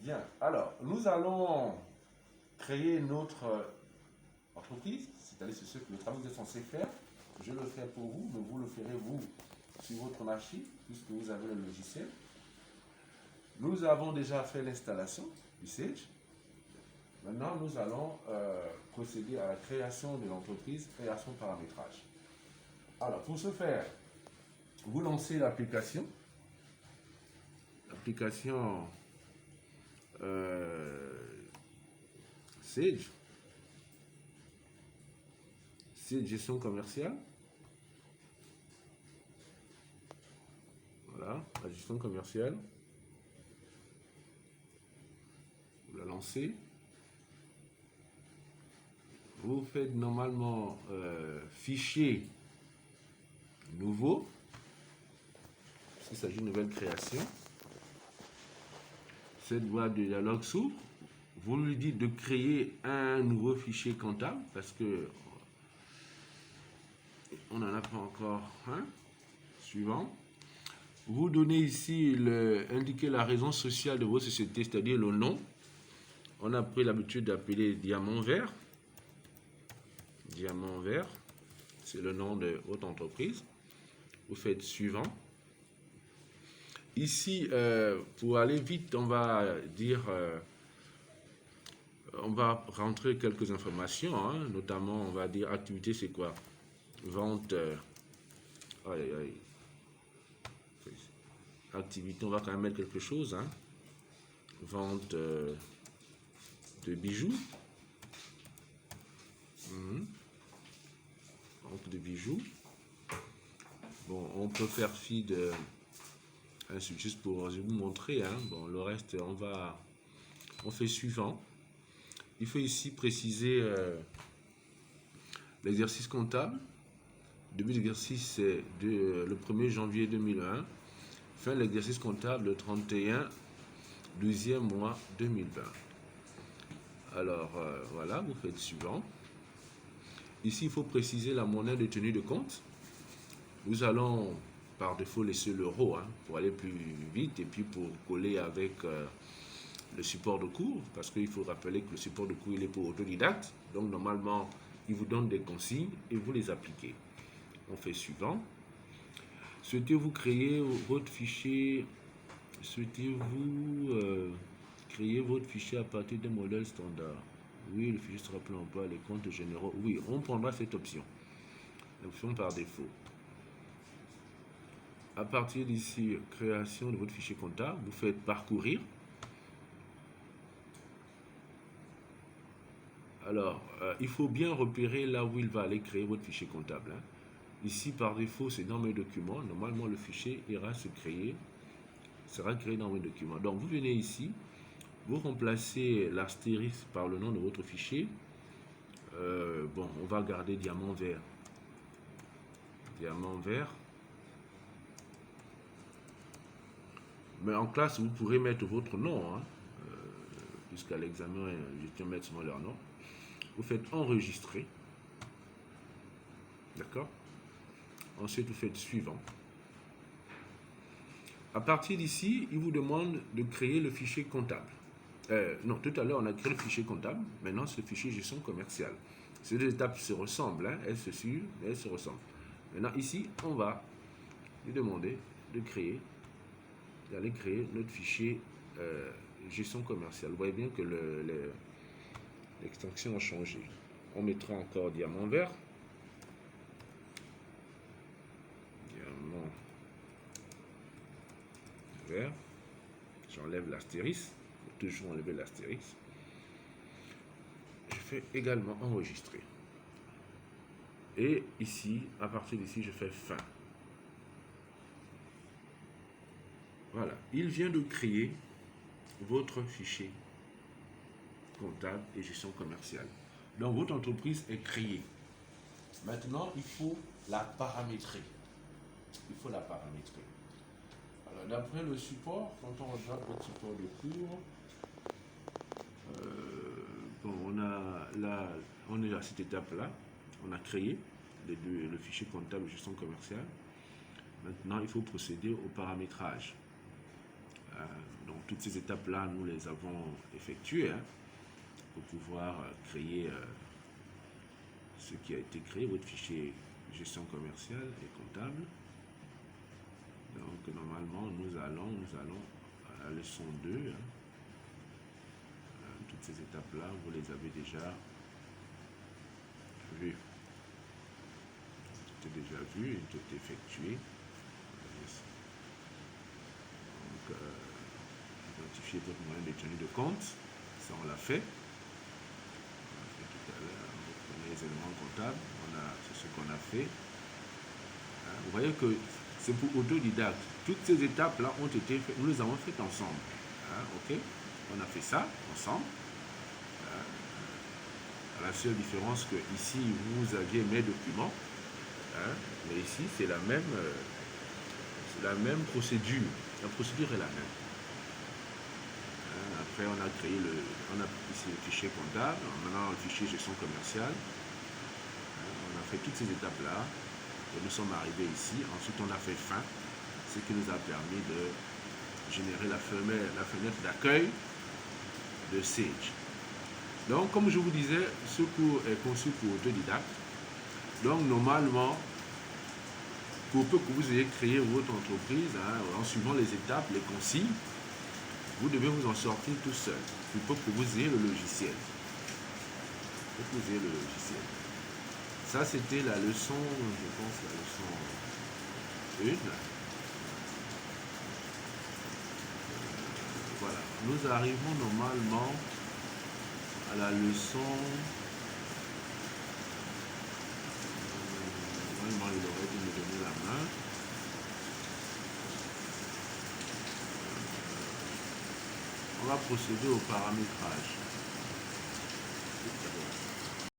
Bien, alors, nous allons créer notre entreprise, c'est-à-dire c'est ce que le travail que vous êtes censé faire. Je le fais pour vous, mais vous le ferez vous sur votre machine, puisque vous avez le logiciel. Nous avons déjà fait l'installation du Sage. Maintenant, nous allons procéder à la création de l'entreprise et à son paramétrage. Alors, pour ce faire, vous lancez l'application. L'application Sage. Sage gestion commerciale. Voilà, la gestion commerciale. Vous la lancez. Vous faites normalement fichier nouveau, s'il s'agit d'une nouvelle création. Cette boîte de dialogue s'ouvre. Vous lui dites de créer un nouveau fichier comptable parce que on n'en a pas encore un. Suivant. Vous donnez ici, indiquez la raison sociale de votre société, c'est-à-dire le nom. On a pris l'habitude d'appeler diamant vert. Diamant vert, c'est le nom de votre entreprise. Vous faites suivant. Ici, pour aller vite, on va dire, on va rentrer quelques informations, hein, notamment, on va dire activité, c'est quoi? Vente, activité, on va quand même mettre quelque chose, hein. Vente de bijoux. Vente de bijoux. Bon, on peut faire fi de... juste pour vous montrer, hein. Bon, le reste, on fait suivant. Il faut ici préciser l'exercice comptable. Début d'exercice, c'est le 1er janvier 2001. Fin de l'exercice comptable, le 31, 12e mois 2020. Alors, voilà, vous faites suivant. Ici, il faut préciser la monnaie de tenue de compte. Nous allons, par défaut, laisser l'euro, hein, pour aller plus vite et puis pour coller avec le support de cours, parce qu'il faut rappeler que le support de cours, il est pour autodidacte. Donc, normalement, il vous donne des consignes et vous les appliquez. On fait suivant. Souhaitez-vous créer votre fichier? Souhaitez-vous créer votre fichier à partir d'un modèle standard? Oui, le fichier sera plein emploi, les comptes généraux. Oui, on prendra cette option. L'option par défaut. À partir d'ici, création de votre fichier comptable, vous faites parcourir. Alors, il faut bien repérer là où il va aller créer votre fichier comptable, hein. Ici, par défaut, c'est dans mes documents. Normalement, le fichier sera créé dans mes documents. Donc, vous venez ici, vous remplacez l'astérisque par le nom de votre fichier. Bon, on va garder diamant vert. Diamant vert. Mais en classe, vous pourrez mettre votre nom, hein, puisqu'à l'examen, je tiens à mettre seulement leur nom. Vous faites enregistrer. D'accord? Ensuite, vous faites suivant. À partir d'ici, il vous demande de créer le fichier comptable. Non, tout à l'heure, on a créé le fichier comptable. Maintenant, c'est le fichier gestion commerciale. Ces deux étapes se ressemblent, hein, elles se suivent, mais elles se ressemblent. Maintenant, ici, on va lui demander d'aller créer notre fichier gestion commerciale. Vous voyez bien que l'extension a changé. On mettra encore diamant vert. Diamant vert. J'enlève l'astérisque. Il faut toujours enlever l'astérisque. Je fais également enregistrer. Et ici, à partir d'ici, je fais fin. Voilà. Il vient de créer votre fichier comptable et gestion commerciale. Donc, votre entreprise est créée. Maintenant, il faut la paramétrer. Il faut la paramétrer. Alors, d'après le support, quand on regarde votre support de cours, bon, on est à cette étape-là. On a créé le fichier comptable et gestion commerciale. Maintenant, il faut procéder au paramétrage. Donc toutes ces étapes-là, nous les avons effectuées pour pouvoir créer ce qui a été créé, votre fichier gestion commerciale et comptable. Donc normalement, nous allons à la leçon 2. Toutes ces étapes-là, vous les avez déjà vues. Tout est déjà vu, tout est effectué. Donc, identifier votre moyen de tenue de compte, ça on l'a fait. On l'a fait tout à l'heure. Vous prenez les éléments comptables, c'est ce qu'on a fait. Vous voyez que c'est pour autodidacte. Toutes ces étapes-là ont été faites, nous les avons faites ensemble. Ok, on a fait ça ensemble. La seule différence que ici vous aviez mes documents, mais ici c'est la même procédure. La procédure est la même. Après on a créé ici le fichier comptable, maintenant le fichier gestion commerciale. On a fait toutes ces étapes là et nous sommes arrivés ici. Ensuite on a fait fin, ce qui nous a permis de générer la fenêtre d'accueil de Sage. Donc, comme je vous disais, ce cours est conçu pour autodidacte. Donc, normalement, pour peu que vous ayez créé votre entreprise, en suivant les étapes, les consignes, vous devez vous en sortir tout seul. Pour peu que vous ayez le logiciel. Ça, c'était la leçon, je pense, la leçon 1. Voilà. Nous arrivons normalement à la leçon. Normalement, il aurait dû me donner la main. On va procéder au paramétrage.